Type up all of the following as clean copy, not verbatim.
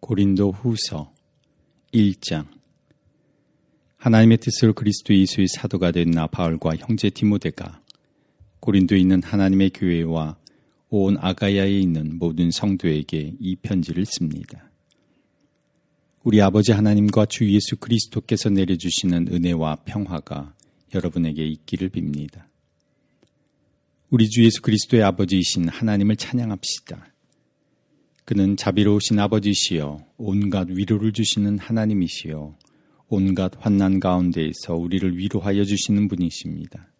고린도 후서 1장. 하나님의 뜻으로 그리스도 예수의 사도가 된 나 바울과 형제 디모데가 고린도에 있는 하나님의 교회와 온 아가야에 있는 모든 성도에게 이 편지를 씁니다. 우리 아버지 하나님과 주 예수 그리스도께서 내려주시는 은혜와 평화가 여러분에게 있기를 빕니다. 우리 주 예수 그리스도의 아버지이신 하나님을 찬양합시다. 그는 자비로우신 아버지시여 온갖 위로를 주시는 하나님이시여 온갖 환난 가운데에서 우리를 위로하여 주시는 분이십니다.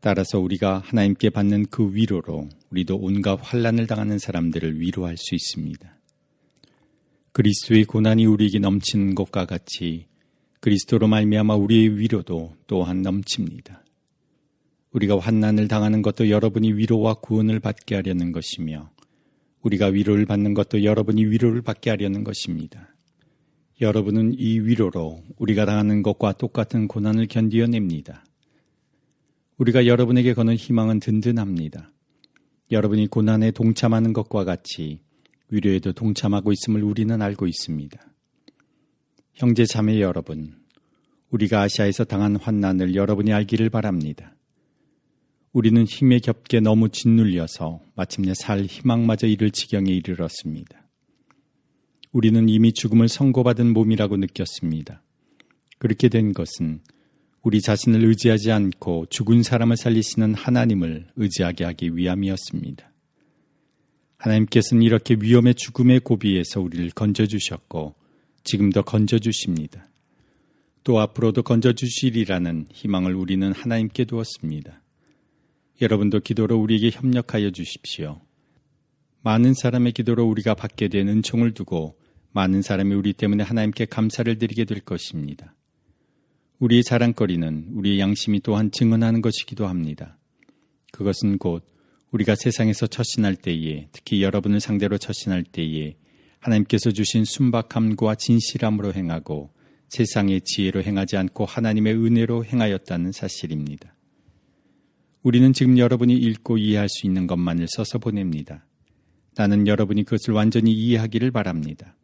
따라서 우리가 하나님께 받는 그 위로로 우리도 온갖 환난을 당하는 사람들을 위로할 수 있습니다. 그리스도의 고난이 우리에게 넘치는 것과 같이 그리스도로 말미암아 우리의 위로도 또한 넘칩니다. 우리가 환난을 당하는 것도 여러분이 위로와 구원을 받게 하려는 것이며 우리가 위로를 받는 것도 여러분이 위로를 받게 하려는 것입니다. 여러분은 이 위로로 우리가 당하는 것과 똑같은 고난을 견디어냅니다. 우리가 여러분에게 거는 희망은 든든합니다. 여러분이 고난에 동참하는 것과 같이 위로에도 동참하고 있음을 우리는 알고 있습니다. 형제 자매 여러분, 우리가 아시아에서 당한 환난을 여러분이 알기를 바랍니다. 우리는 힘에 겹게 너무 짓눌려서 마침내 살 희망마저 잃을 지경에 이르렀습니다. 우리는 이미 죽음을 선고받은 몸이라고 느꼈습니다. 그렇게 된 것은 우리 자신을 의지하지 않고 죽은 사람을 살리시는 하나님을 의지하게 하기 위함이었습니다. 하나님께서는 이렇게 위험의 죽음의 고비에서 우리를 건져주셨고 지금도 건져주십니다. 또 앞으로도 건져주시리라는 희망을 우리는 하나님께 두었습니다. 여러분도 기도로 우리에게 협력하여 주십시오. 많은 사람의 기도로 우리가 받게 된 은총을 두고 많은 사람이 우리 때문에 하나님께 감사를 드리게 될 것입니다. 우리의 자랑거리는 우리의 양심이 또한 증언하는 것이기도 합니다. 그것은 곧 우리가 세상에서 처신할 때에, 특히 여러분을 상대로 처신할 때에 하나님께서 주신 순박함과 진실함으로 행하고 세상의 지혜로 행하지 않고 하나님의 은혜로 행하였다는 사실입니다. 우리는 지금 여러분이 읽고 이해할 수 있는 것만을 써서 보냅니다. 나는 여러분이 그것을 완전히 이해하기를 바랍니다.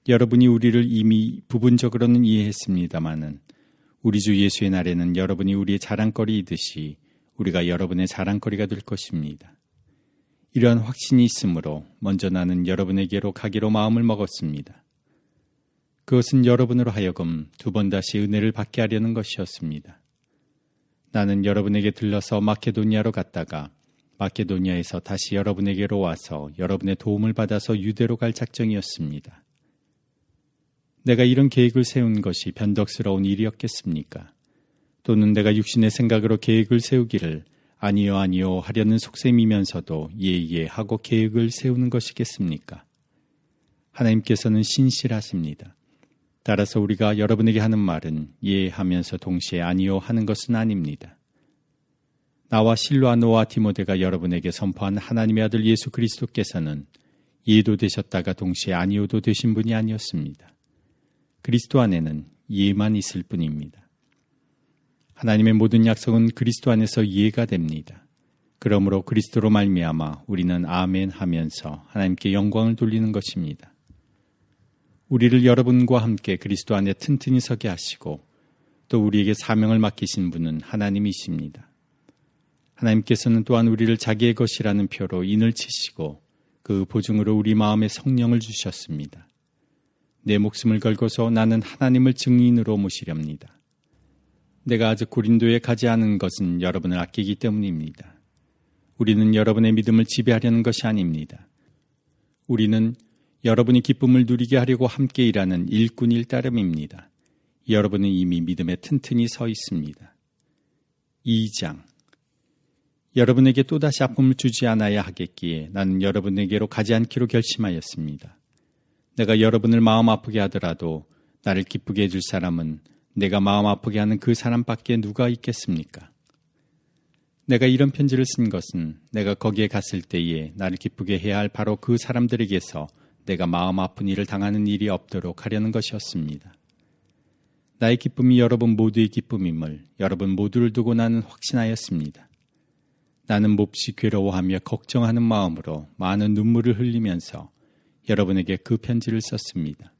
여러분이 우리를 이미 부분적으로는 이해했습니다마는 우리 주 예수의 날에는 여러분이 우리의 자랑거리이듯이 우리가 여러분의 자랑거리가 될 것입니다. 이러한 확신이 있으므로 먼저 나는 여러분에게로 가기로 마음을 먹었습니다. 그것은 여러분으로 하여금 두 번 다시 은혜를 받게 하려는 것이었습니다. 나는 여러분에게 들러서 마케도니아로 갔다가 마케도니아에서 다시 여러분에게로 와서 여러분의 도움을 받아서 유대로 갈 작정이었습니다. 내가 이런 계획을 세운 것이 변덕스러운 일이었겠습니까? 또는 내가 육신의 생각으로 계획을 세우기를 아니요 하려는 속셈이면서도 예 하고 계획을 세우는 것이겠습니까? 하나님께서는 신실하십니다. 따라서 우리가 여러분에게 하는 말은 예 하면서 동시에 아니요 하는 것은 아닙니다. 나와 실로아노와 디모데가 여러분에게 선포한 하나님의 아들 예수 그리스도께서는 예도 되셨다가 동시에 아니요도 되신 분이 아니었습니다. 그리스도 안에는 예만 있을 뿐입니다. 하나님의 모든 약속은 그리스도 안에서 예가 됩니다. 그러므로 그리스도로 말미암아 우리는 아멘 하면서 하나님께 영광을 돌리는 것입니다. 우리를 여러분과 함께 그리스도 안에 튼튼히 서게 하시고 또 우리에게 사명을 맡기신 분은 하나님이십니다. 하나님께서는 또한 우리를 자기의 것이라는 표로 인을 치시고 그 보증으로 우리 마음에 성령을 주셨습니다. 내 목숨을 걸고서 나는 하나님을 증인으로 모시렵니다. 내가 아직 고린도에 가지 않은 것은 여러분을 아끼기 때문입니다. 우리는 여러분의 믿음을 지배하려는 것이 아닙니다. 우리는 여러분이 기쁨을 누리게 하려고 함께 일하는 일꾼일 따름입니다. 여러분은 이미 믿음에 튼튼히 서 있습니다. 2장. 여러분에게 또다시 아픔을 주지 않아야 하겠기에 나는 여러분에게로 가지 않기로 결심하였습니다. 내가 여러분을 마음 아프게 하더라도 나를 기쁘게 해줄 사람은 내가 마음 아프게 하는 그 사람밖에 누가 있겠습니까? 내가 이런 편지를 쓴 것은 내가 거기에 갔을 때에 나를 기쁘게 해야 할 바로 그 사람들에게서 내가 마음 아픈 일을 당하는 일이 없도록 하려는 것이었습니다. 나의 기쁨이 여러분 모두의 기쁨임을 여러분 모두를 두고 나는 확신하였습니다. 나는 몹시 괴로워하며 걱정하는 마음으로 많은 눈물을 흘리면서 여러분에게 그 편지를 썼습니다.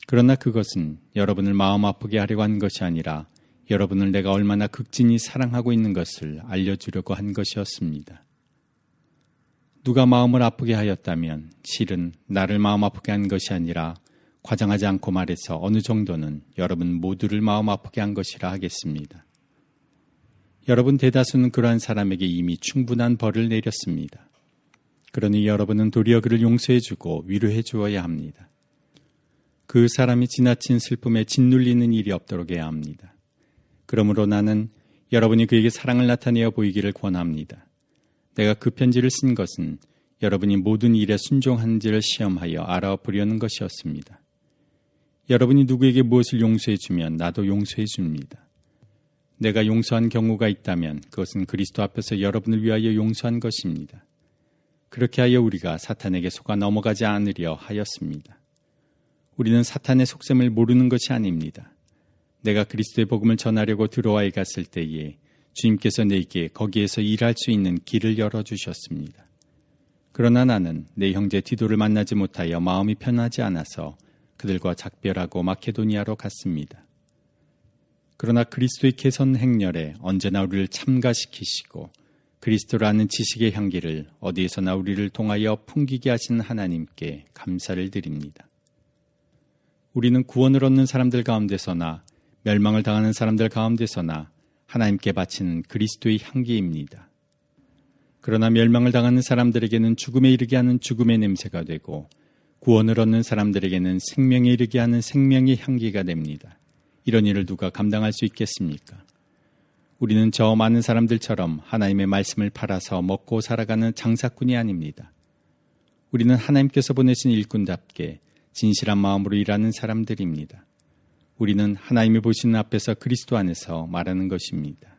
그러나 그것은 여러분을 마음 아프게 하려고 한 것이 아니라 여러분을 내가 얼마나 극진히 사랑하고 있는 것을 알려주려고 한 것이었습니다. 누가 마음을 아프게 하였다면 실은 나를 마음 아프게 한 것이 아니라 과장하지 않고 말해서 어느 정도는 여러분 모두를 마음 아프게 한 것이라 하겠습니다. 여러분 대다수는 그러한 사람에게 이미 충분한 벌을 내렸습니다. 그러니 여러분은 도리어 그를 용서해주고 위로해주어야 합니다. 그 사람이 지나친 슬픔에 짓눌리는 일이 없도록 해야 합니다. 그러므로 나는 여러분이 그에게 사랑을 나타내어 보이기를 권합니다. 내가 그 편지를 쓴 것은 여러분이 모든 일에 순종하는지를 시험하여 알아보려는 것이었습니다. 여러분이 누구에게 무엇을 용서해주면 나도 용서해줍니다. 내가 용서한 경우가 있다면 그것은 그리스도 앞에서 여러분을 위하여 용서한 것입니다. 그렇게 하여 우리가 사탄에게 속아 넘어가지 않으려 하였습니다. 우리는 사탄의 속셈을 모르는 것이 아닙니다. 내가 그리스도의 복음을 전하려고 들어와에 갔을 때에 주님께서 내게 거기에서 일할 수 있는 길을 열어주셨습니다. 그러나 나는 내 형제 디도를 만나지 못하여 마음이 편하지 않아서 그들과 작별하고 마케도니아로 갔습니다. 그러나 그리스도의 개선 행렬에 언제나 우리를 참가시키시고 그리스도라는 지식의 향기를 어디에서나 우리를 통하여 풍기게 하시는 하나님께 감사를 드립니다. 우리는 구원을 얻는 사람들 가운데서나 멸망을 당하는 사람들 가운데서나 하나님께 바치는 그리스도의 향기입니다. 그러나 멸망을 당하는 사람들에게는 죽음에 이르게 하는 죽음의 냄새가 되고 구원을 얻는 사람들에게는 생명에 이르게 하는 생명의 향기가 됩니다. 이런 일을 누가 감당할 수 있겠습니까? 우리는 저 많은 사람들처럼 하나님의 말씀을 팔아서 먹고 살아가는 장사꾼이 아닙니다. 우리는 하나님께서 보내신 일꾼답게 진실한 마음으로 일하는 사람들입니다. 우리는 하나님이 보시는 앞에서 그리스도 안에서 말하는 것입니다.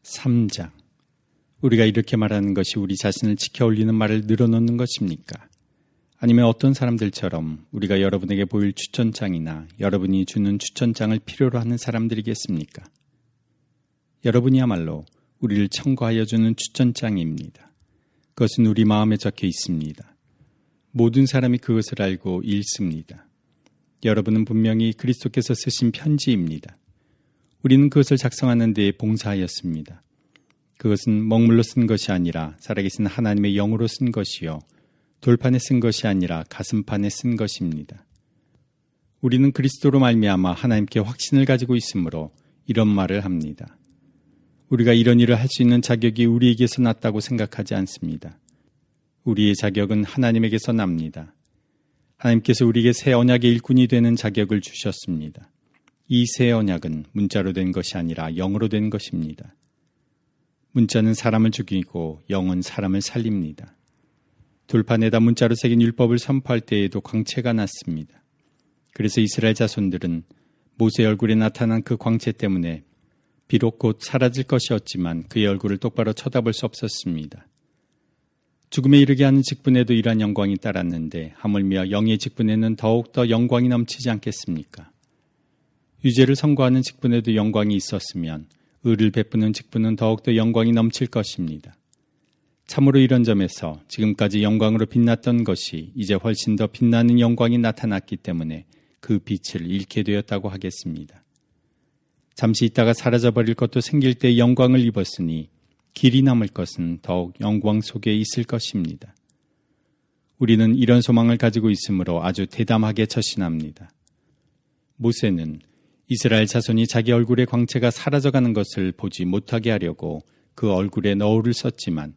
3장. 우리가 이렇게 말하는 것이 우리 자신을 지켜 올리는 말을 늘어놓는 것입니까? 아니면 어떤 사람들처럼 우리가 여러분에게 보일 추천장이나 여러분이 주는 추천장을 필요로 하는 사람들이겠습니까? 여러분이야말로 우리를 청구하여 주는 추천장입니다. 그것은 우리 마음에 적혀 있습니다. 모든 사람이 그것을 알고 읽습니다. 여러분은 분명히 그리스도께서 쓰신 편지입니다. 우리는 그것을 작성하는 데에 봉사하였습니다. 그것은 먹물로 쓴 것이 아니라 살아계신 하나님의 영으로 쓴 것이요 돌판에 쓴 것이 아니라 가슴판에 쓴 것입니다. 우리는 그리스도로 말미암아 하나님께 확신을 가지고 있으므로 이런 말을 합니다. 우리가 이런 일을 할 수 있는 자격이 우리에게서 났다고 생각하지 않습니다. 우리의 자격은 하나님에게서 납니다. 하나님께서 우리에게 새 언약의 일꾼이 되는 자격을 주셨습니다. 이 새 언약은 문자로 된 것이 아니라 영으로 된 것입니다. 문자는 사람을 죽이고 영은 사람을 살립니다. 돌판에다 문자로 새긴 율법을 선포할 때에도 광채가 났습니다. 그래서 이스라엘 자손들은 모세 얼굴에 나타난 그 광채 때문에 비록 곧 사라질 것이었지만 그의 얼굴을 똑바로 쳐다볼 수 없었습니다. 죽음에 이르게 하는 직분에도 이러한 영광이 따랐는데 하물며 영의 직분에는 더욱더 영광이 넘치지 않겠습니까? 유죄를 선고하는 직분에도 영광이 있었으면 의를 베푸는 직분은 더욱더 영광이 넘칠 것입니다. 참으로 이런 점에서 지금까지 영광으로 빛났던 것이 이제 훨씬 더 빛나는 영광이 나타났기 때문에 그 빛을 잃게 되었다고 하겠습니다. 잠시 있다가 사라져버릴 것도 생길 때 영광을 입었으니 길이 남을 것은 더욱 영광 속에 있을 것입니다. 우리는 이런 소망을 가지고 있으므로 아주 대담하게 처신합니다. 모세는 이스라엘 자손이 자기 얼굴의 광채가 사라져가는 것을 보지 못하게 하려고 그 얼굴에 너울을 썼지만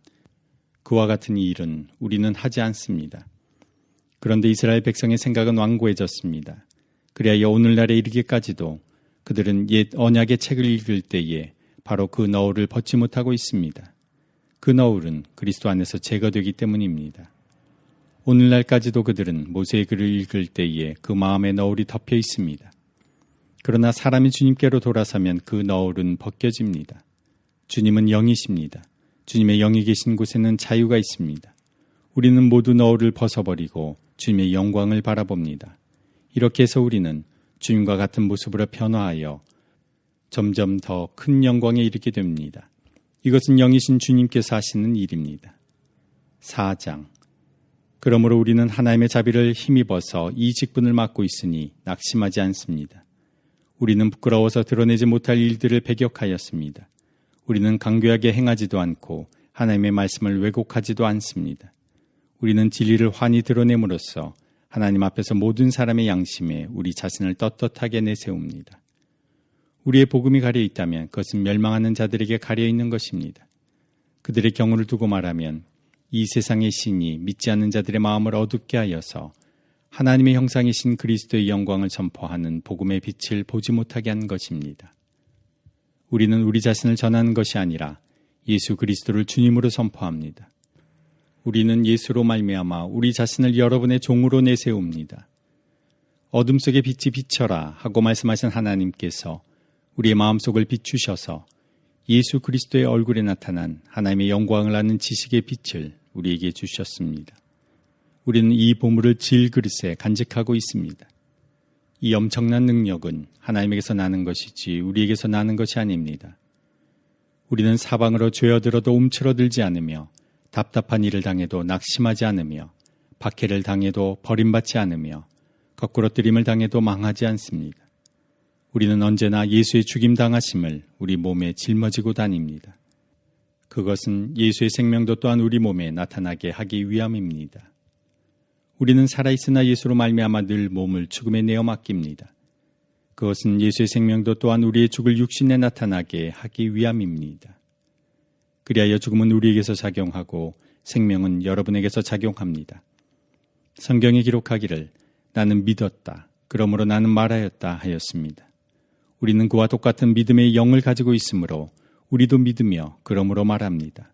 그와 같은 일은 우리는 하지 않습니다. 그런데 이스라엘 백성의 생각은 완고해졌습니다. 그리하여 오늘날에 이르기까지도 그들은 옛 언약의 책을 읽을 때에 바로 그 너울을 벗지 못하고 있습니다. 그 너울은 그리스도 안에서 제거되기 때문입니다. 오늘날까지도 그들은 모세의 글을 읽을 때에 그 마음의 너울이 덮여 있습니다. 그러나 사람이 주님께로 돌아서면 그 너울은 벗겨집니다. 주님은 영이십니다. 주님의 영이 계신 곳에는 자유가 있습니다. 우리는 모두 너울을 벗어버리고 주님의 영광을 바라봅니다. 이렇게 해서 우리는 주님과 같은 모습으로 변화하여 점점 더 큰 영광에 이르게 됩니다. 이것은 영이신 주님께서 하시는 일입니다. 4장. 그러므로 우리는 하나님의 자비를 힘입어서 이 직분을 맡고 있으니 낙심하지 않습니다. 우리는 부끄러워서 드러내지 못할 일들을 배격하였습니다. 우리는 강교하게 행하지도 않고 하나님의 말씀을 왜곡하지도 않습니다. 우리는 진리를 환히 드러냄으로써 하나님 앞에서 모든 사람의 양심에 우리 자신을 떳떳하게 내세웁니다. 우리의 복음이 가려 있다면 그것은 멸망하는 자들에게 가려 있는 것입니다. 그들의 경우를 두고 말하면 이 세상의 신이 믿지 않는 자들의 마음을 어둡게 하여서 하나님의 형상이신 그리스도의 영광을 선포하는 복음의 빛을 보지 못하게 한 것입니다. 우리는 우리 자신을 전하는 것이 아니라 예수 그리스도를 주님으로 선포합니다. 우리는 예수로 말미암아 우리 자신을 여러분의 종으로 내세웁니다. 어둠 속에 빛이 비쳐라 하고 말씀하신 하나님께서 우리의 마음속을 비추셔서 예수 그리스도의 얼굴에 나타난 하나님의 영광을 아는 지식의 빛을 우리에게 주셨습니다. 우리는 이 보물을 질그릇에 간직하고 있습니다. 이 엄청난 능력은 하나님에게서 나는 것이지 우리에게서 나는 것이 아닙니다. 우리는 사방으로 죄어들어도 움츠러들지 않으며 답답한 일을 당해도 낙심하지 않으며 박해를 당해도 버림받지 않으며 거꾸로 뜨림을 당해도 망하지 않습니다. 우리는 언제나 예수의 죽임당하심을 우리 몸에 짊어지고 다닙니다. 그것은 예수의 생명도 또한 우리 몸에 나타나게 하기 위함입니다. 우리는 살아있으나 예수로 말미암아 늘 몸을 죽음에 내어 맡깁니다. 그것은 예수의 생명도 또한 우리의 죽을 육신에 나타나게 하기 위함입니다. 그리하여 죽음은 우리에게서 작용하고 생명은 여러분에게서 작용합니다. 성경에 기록하기를 나는 믿었다. 그러므로 나는 말하였다 하였습니다. 우리는 그와 똑같은 믿음의 영을 가지고 있으므로 우리도 믿으며 그러므로 말합니다.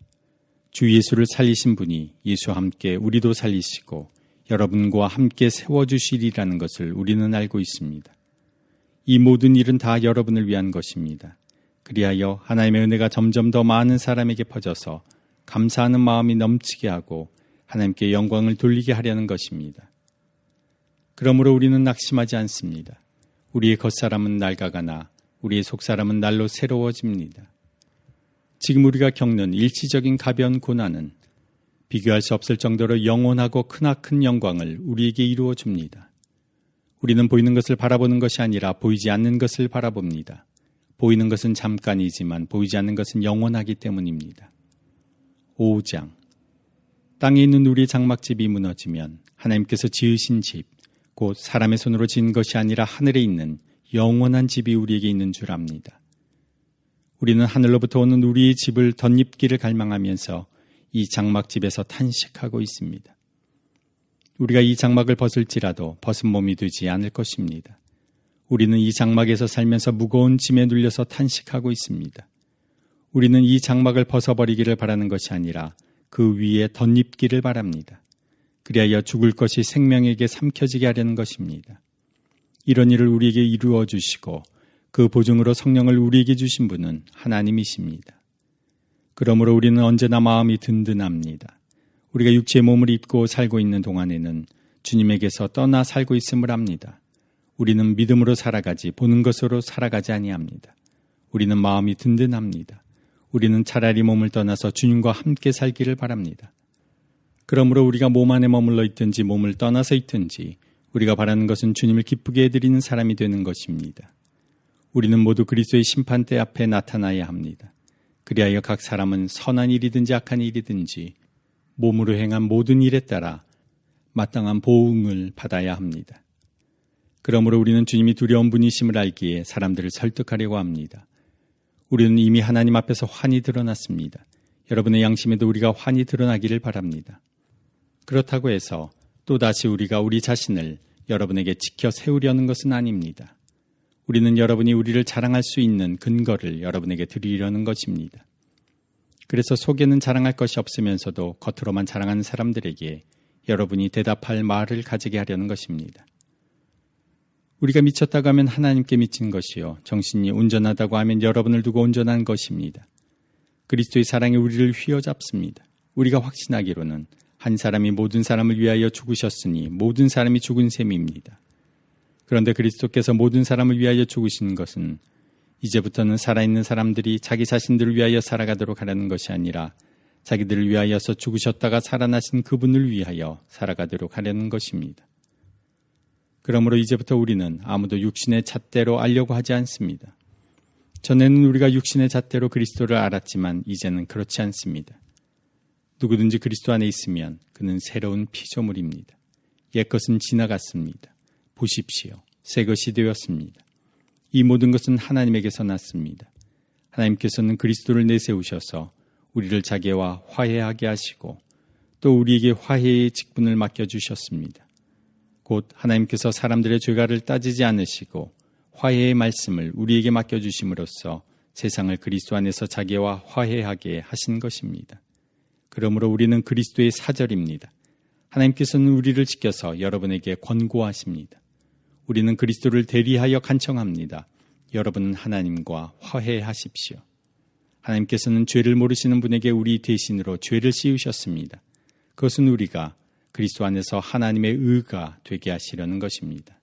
주 예수를 살리신 분이 예수와 함께 우리도 살리시고 여러분과 함께 세워주시리라는 것을 우리는 알고 있습니다. 이 모든 일은 다 여러분을 위한 것입니다. 그리하여 하나님의 은혜가 점점 더 많은 사람에게 퍼져서 감사하는 마음이 넘치게 하고 하나님께 영광을 돌리게 하려는 것입니다. 그러므로 우리는 낙심하지 않습니다. 우리의 겉사람은 낡아가나 우리의 속사람은 날로 새로워집니다. 지금 우리가 겪는 일시적인 가벼운 고난은 비교할 수 없을 정도로 영원하고 크나큰 영광을 우리에게 이루어 줍니다. 우리는 보이는 것을 바라보는 것이 아니라 보이지 않는 것을 바라봅니다. 보이는 것은 잠깐이지만 보이지 않는 것은 영원하기 때문입니다. 5장. 땅에 있는 우리의 장막집이 무너지면 하나님께서 지으신 집, 곧 사람의 손으로 지은 것이 아니라 하늘에 있는 영원한 집이 우리에게 있는 줄 압니다. 우리는 하늘로부터 오는 우리의 집을 덧입기를 갈망하면서 이 장막집에서 탄식하고 있습니다. 우리가 이 장막을 벗을지라도 벗은 몸이 되지 않을 것입니다. 우리는 이 장막에서 살면서 무거운 짐에 눌려서 탄식하고 있습니다. 우리는 이 장막을 벗어버리기를 바라는 것이 아니라 그 위에 덧입기를 바랍니다. 그리하여 죽을 것이 생명에게 삼켜지게 하려는 것입니다. 이런 일을 우리에게 이루어 주시고 그 보증으로 성령을 우리에게 주신 분은 하나님이십니다. 그러므로 우리는 언제나 마음이 든든합니다. 우리가 육체의 몸을 입고 살고 있는 동안에는 주님에게서 떠나 살고 있음을 압니다. 우리는 믿음으로 살아가지 보는 것으로 살아가지 아니합니다. 우리는 마음이 든든합니다. 우리는 차라리 몸을 떠나서 주님과 함께 살기를 바랍니다. 그러므로 우리가 몸 안에 머물러 있든지 몸을 떠나서 있든지 우리가 바라는 것은 주님을 기쁘게 해드리는 사람이 되는 것입니다. 우리는 모두 그리스도의 심판대 앞에 나타나야 합니다. 그리하여 각 사람은 선한 일이든지 악한 일이든지 몸으로 행한 모든 일에 따라 마땅한 보응을 받아야 합니다. 그러므로 우리는 주님이 두려운 분이심을 알기에 사람들을 설득하려고 합니다. 우리는 이미 하나님 앞에서 환히 드러났습니다. 여러분의 양심에도 우리가 환히 드러나기를 바랍니다. 그렇다고 해서 또다시 우리가 우리 자신을 여러분에게 지켜 세우려는 것은 아닙니다. 우리는 여러분이 우리를 자랑할 수 있는 근거를 여러분에게 드리려는 것입니다. 그래서 속에는 자랑할 것이 없으면서도 겉으로만 자랑하는 사람들에게 여러분이 대답할 말을 가지게 하려는 것입니다. 우리가 미쳤다고 하면 하나님께 미친 것이요 정신이 온전하다고 하면 여러분을 두고 온전한 것입니다. 그리스도의 사랑이 우리를 휘어잡습니다. 우리가 확신하기로는 한 사람이 모든 사람을 위하여 죽으셨으니 모든 사람이 죽은 셈입니다. 그런데 그리스도께서 모든 사람을 위하여 죽으신 것은 이제부터는 살아있는 사람들이 자기 자신들을 위하여 살아가도록 하라는 것이 아니라 자기들을 위하여서 죽으셨다가 살아나신 그분을 위하여 살아가도록 하려는 것입니다. 그러므로 이제부터 우리는 아무도 육신의 잣대로 알려고 하지 않습니다. 전에는 우리가 육신의 잣대로 그리스도를 알았지만 이제는 그렇지 않습니다. 누구든지 그리스도 안에 있으면 그는 새로운 피조물입니다. 옛것은 지나갔습니다. 보십시오. 새 것이 되었습니다. 이 모든 것은 하나님에게서 났습니다. 하나님께서는 그리스도를 내세우셔서 우리를 자기와 화해하게 하시고 또 우리에게 화해의 직분을 맡겨주셨습니다. 곧 하나님께서 사람들의 죄가를 따지지 않으시고 화해의 말씀을 우리에게 맡겨주심으로써 세상을 그리스도 안에서 자기와 화해하게 하신 것입니다. 그러므로 우리는 그리스도의 사절입니다. 하나님께서는 우리를 지켜서 여러분에게 권고하십니다. 우리는 그리스도를 대리하여 간청합니다. 여러분은 하나님과 화해하십시오. 하나님께서는 죄를 모르시는 분에게 우리 대신으로 죄를 씌우셨습니다. 그것은 우리가 그리스도 안에서 하나님의 의가 되게 하시려는 것입니다.